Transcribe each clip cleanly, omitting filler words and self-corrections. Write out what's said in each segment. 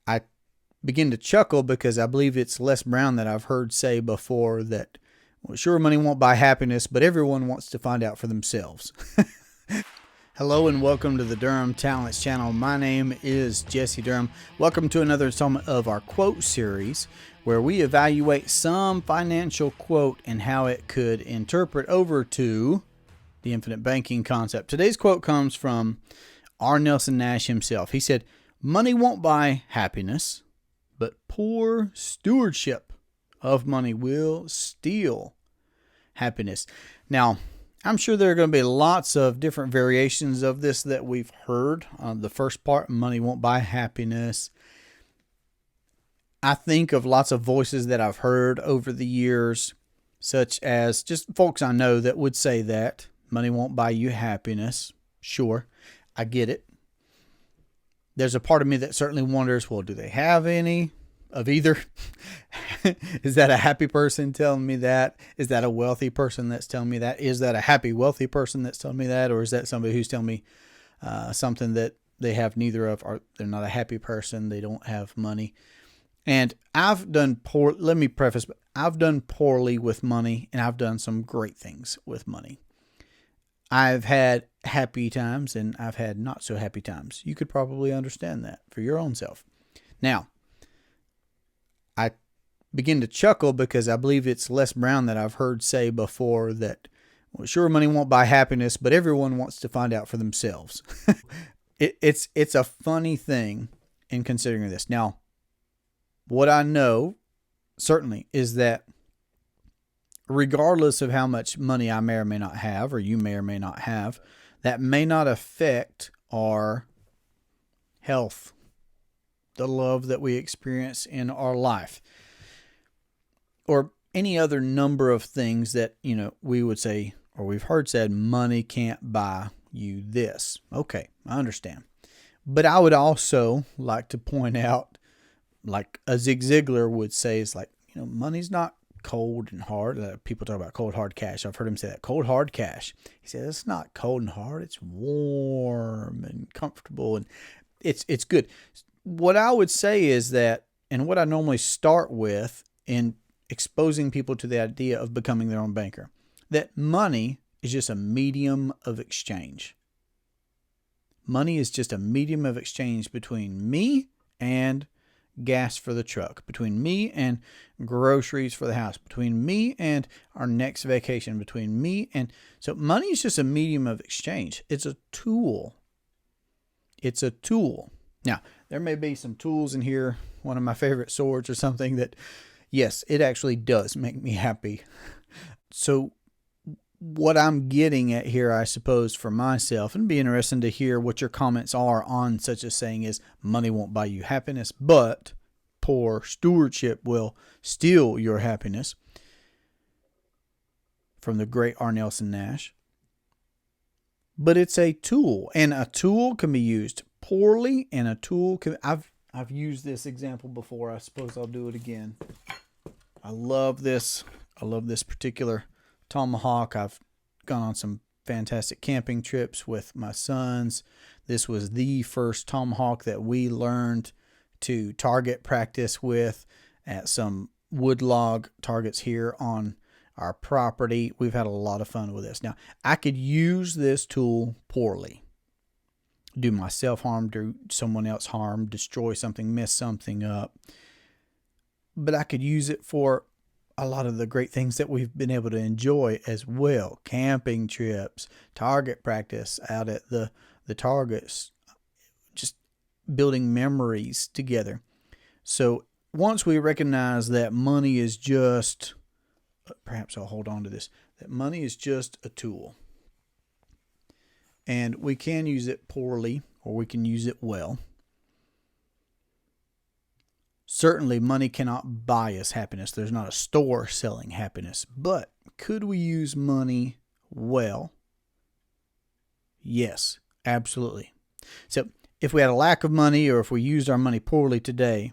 I begin to chuckle because I believe it's Les Brown that I've heard say before that, well, sure, money won't buy happiness, but everyone wants to find out for themselves. Hello and welcome to the Durham Talents channel. My name is Jesse Durham. Welcome to another installment of our quote series where we evaluate some financial quote and how it could interpret over to the infinite banking concept. Today's quote comes from R. Nelson Nash himself. He said, "Money won't buy happiness, but poor stewardship of money will steal happiness." Now, I'm sure there are going to be lots of different variations of this that we've heard. The first part, money won't buy happiness. I think of lots of voices that I've heard over the years, such as just folks I know that would say that money won't buy you happiness. Sure, I get it. There's a part of me that certainly wonders, well, do they have any of either? Is that a happy person telling me that? Is that a wealthy person that's telling me that? Is that a happy, wealthy person that's telling me that? Or is that somebody who's telling me something that they have neither of, or they're not a happy person, they don't have money? And I've done poor, let me preface, but I've done poorly with money and I've done some great things with money. I've had happy times and I've had not so happy times. You could probably understand that for your own self. Now, I begin to chuckle because I believe it's Les Brown that I've heard say before that, well, sure, money won't buy happiness, but everyone wants to find out for themselves. It's a funny thing in considering this. Now, what I know certainly is that regardless of how much money I may or may not have, or you may or may not have, that may not affect our health, the love that we experience in our life, or any other number of things that, we would say, or we've heard said, money can't buy you this. Okay, I understand. But I would also like to point out, like a Zig Ziglar would say, is like, money's not cold and hard. People talk about cold hard cash. I've heard him say that, cold hard cash. He said it's not cold and hard. It's warm and comfortable, and it's good. What I would say is that, and what I normally start with in exposing people to the idea of becoming their own banker, that money is just a medium of exchange. Money is just a medium of exchange between me and gas for the truck, between me and groceries for the house, between me and our next vacation, between me and... So money is just a medium of exchange. It's a tool. It's a tool. Now, there may be some tools in here, one of my favorite swords or something that, yes, it actually does make me happy. So what I'm getting at here, I suppose, for myself, and it'd be interesting to hear what your comments are on such a saying is, money won't buy you happiness, but poor stewardship will steal your happiness, from the great R. Nelson Nash. But it's a tool, and a tool can be used poorly, and a tool can... I've used this example before. I suppose I'll do it again. I love this particular tomahawk. I've gone on some fantastic camping trips with my sons. This was the first tomahawk that we learned to target practice with at some woodlog targets here on our property. We've had a lot of fun with this. Now, I could use this tool poorly. Do myself harm, do someone else harm, destroy something, mess something up. But I could use it for a lot of the great things that we've been able to enjoy as well. Camping trips, target practice out at the targets, just building memories together. So once we recognize that money is just, perhaps I'll hold on to this, that money is just a tool. And we can use it poorly or we can use it well. Certainly, money cannot buy us happiness. There's not a store selling happiness. But could we use money well? Yes, absolutely. So if we had a lack of money or if we used our money poorly today,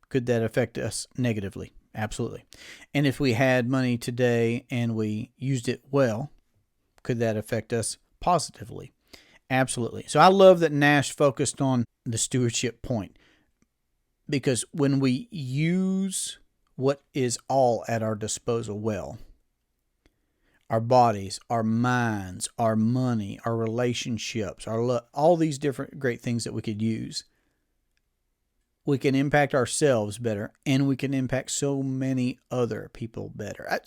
could that affect us negatively? Absolutely. And if we had money today and we used it well, could that affect us positively? Absolutely. So I love that Nash focused on the stewardship point. Because when we use what is all at our disposal well, our bodies, our minds, our money, our relationships, all these different great things that we could use, we can impact ourselves better, and we can impact so many other people better.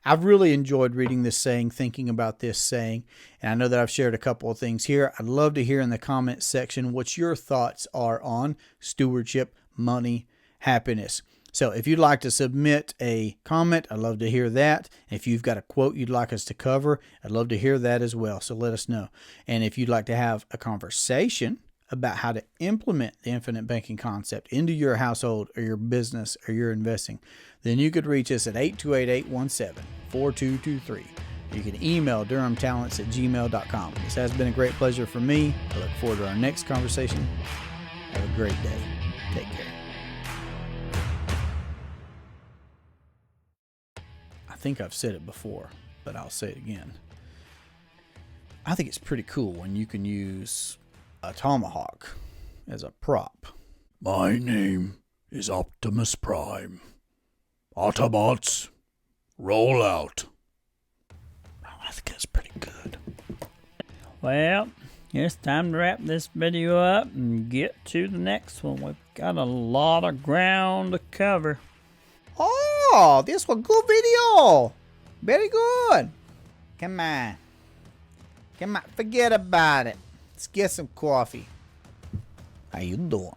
I've really enjoyed reading this saying, thinking about this saying, and I know that I've shared a couple of things here. I'd love to hear in the comments section what your thoughts are on stewardship, money, happiness. So if you'd like to submit a comment, I'd love to hear that. If you've got a quote you'd like us to cover, I'd love to hear that as well. So let us know. And if you'd like to have a conversation about how to implement the infinite banking concept into your household or your business or your investing, then you could reach us at 828-817-4223. You can email durhamtalents@gmail.com. This has been a great pleasure for me. I look forward to our next conversation. Have a great day. Take care. I think I've said it before, but I'll say it again. I think it's pretty cool when you can use a tomahawk as a prop. My name is Optimus Prime. Autobots, roll out. I think that's pretty good. Well, it's time to wrap this video up and get to the next one. We've got a lot of ground to cover. Oh, this was a good video. Very good. Come on. Forget about it. Let's get some coffee. How you doing?